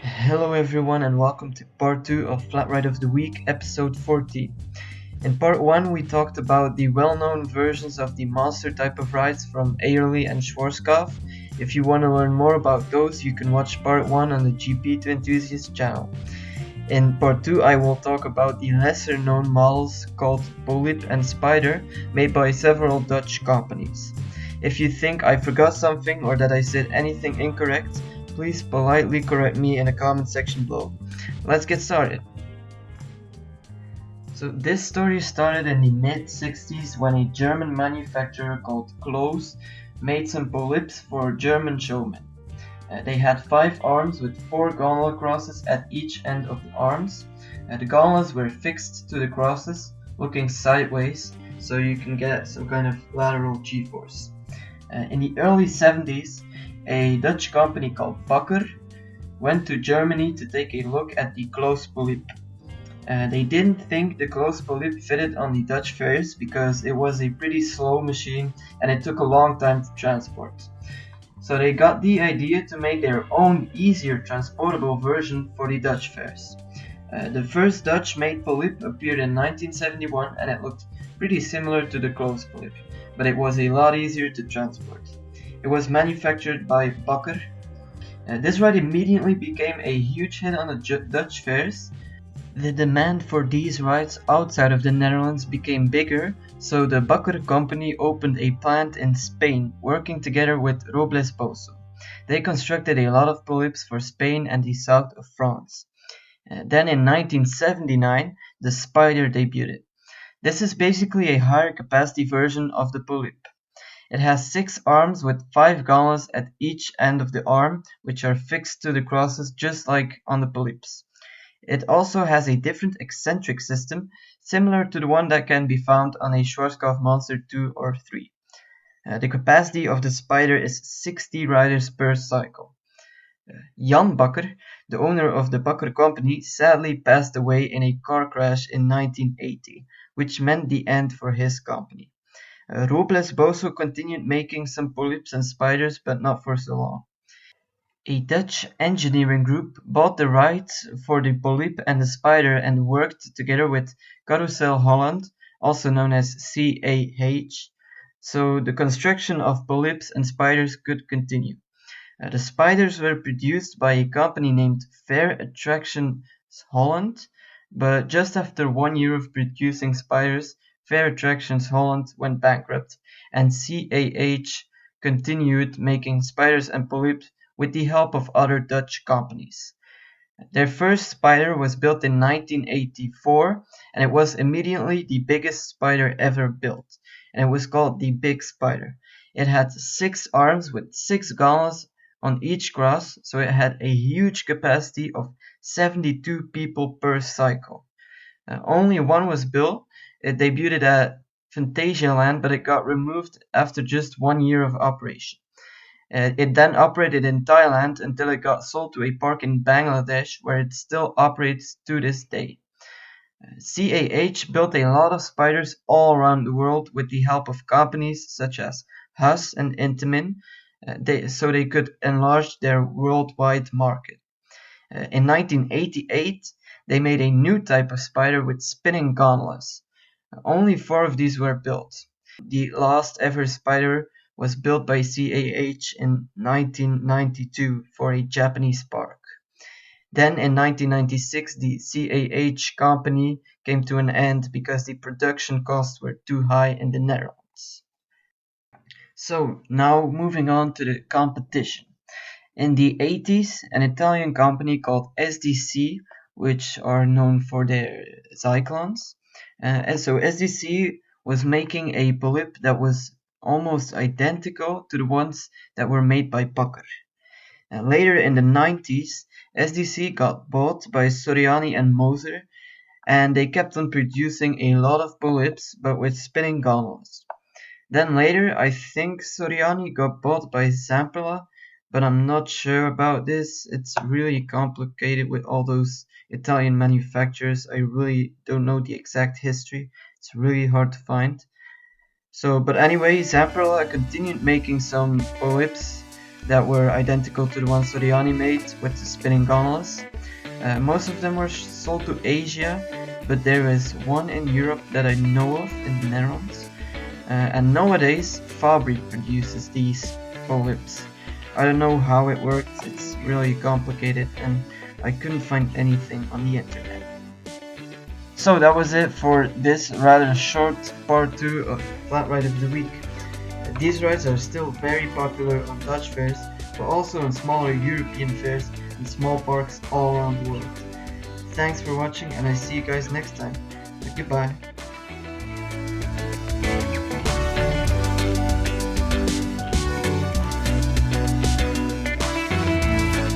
Hello everyone and welcome to part 2 of Flat Ride of the Week, episode 14. In part 1 we talked about the well-known versions of the monster type of rides from Airlie and Schwarzkopf. If you want to learn more about those, you can watch part 1 on the GP2 Enthusiast channel. In part 2 I will talk about the lesser known models called Polyp and Spider, made by several Dutch companies. If you think I forgot something or that I said anything incorrect, please politely correct me in the comment section below. Let's get started. So this story started in the mid-60s when a German manufacturer called Close made some polyps for German showmen. They had 5 arms with 4 gondola crosses at each end of the arms. The gondolas were fixed to the crosses, looking sideways, so you can get some kind of lateral g-force. In the early 70s, a Dutch company called Bakker went to Germany to take a look at the Close polyp. They didn't think the Close polyp fitted on the Dutch fairs because it was a pretty slow machine and it took a long time to transport. So they got the idea to make their own easier transportable version for the Dutch fairs. The first Dutch-made polyp appeared in 1971 and it looked pretty similar to the Close polyp, but it was a lot easier to transport. It was manufactured by Bakker. This ride immediately became a huge hit on the Dutch fairs. The demand for these rides outside of the Netherlands became bigger, so the Bakker company opened a plant in Spain, working together with Robles Boso. They constructed a lot of polyps for Spain and the south of France. Then in 1979, the Spider debuted. This is basically a higher capacity version of the polyp. It has 6 arms with 5 gondolas at each end of the arm, which are fixed to the crosses just like on the polyps. It also has a different eccentric system, similar to the one that can be found on a Schwarzkopf Monster 2 or 3. The capacity of the Spider is 60 riders per cycle. Jan Bakker, the owner of the Bakker company, sadly passed away in a car crash in 1980, which meant the end for his company. Robles Boso continued making some polyps and spiders, but not for so long. A Dutch engineering group bought the rights for the polyp and the spider and worked together with Carousel Holland, also known as CAH, so the construction of polyps and spiders could continue. The spiders were produced by a company named Fair Attractions Holland, but just after 1 year of producing spiders, Fair Attractions Holland went bankrupt, and CAH continued making spiders and polyps with the help of other Dutch companies. Their first spider was built in 1984, and it was immediately the biggest spider ever built, and it was called the Big Spider. It had 6 arms with 6 gondolas on each cross, so it had a huge capacity of 72 people per cycle. Only one was built. It debuted at Phantasialand, but it got removed after just 1 year of operation. It then operated in Thailand until it got sold to a park in Bangladesh, where it still operates to this day. CAH built a lot of spiders all around the world with the help of companies such as Huss and Intamin, so they could enlarge their worldwide market. In 1988, they made a new type of spider with spinning gondolas. Only 4 of these were built. The last ever spider was built by CAH in 1992 for a Japanese park. Then in 1996 the CAH company came to an end because the production costs were too high in the Netherlands. So now moving on to the competition. In the 80s, an Italian company called SDC, which are known for their cyclones, and so SDC was making a polyp that was almost identical to the ones that were made by Bakker. Later in the 90s, SDC got bought by Soriani and Moser, and they kept on producing a lot of polyps but with spinning gondolas. Then later, I think Soriani got bought by Zamperla, but I'm not sure about this. It's really complicated with all those Italian manufacturers. I really don't know the exact history. It's really hard to find. So, but anyway, Zamperla continued making some polyps that were identical to the ones Soriani made with the spinning gondolas. Most of them were sold to Asia, but there is one in Europe that I know of in the Netherlands. And nowadays Fabri produces these polyps. I don't know how it works, it's really complicated and I couldn't find anything on the internet. So that was it for this rather short part 2 of Flat Ride of the Week. These rides are still very popular on Dutch fairs, but also on smaller European fairs and small parks all around the world. Thanks for watching and I see you guys next time. Goodbye.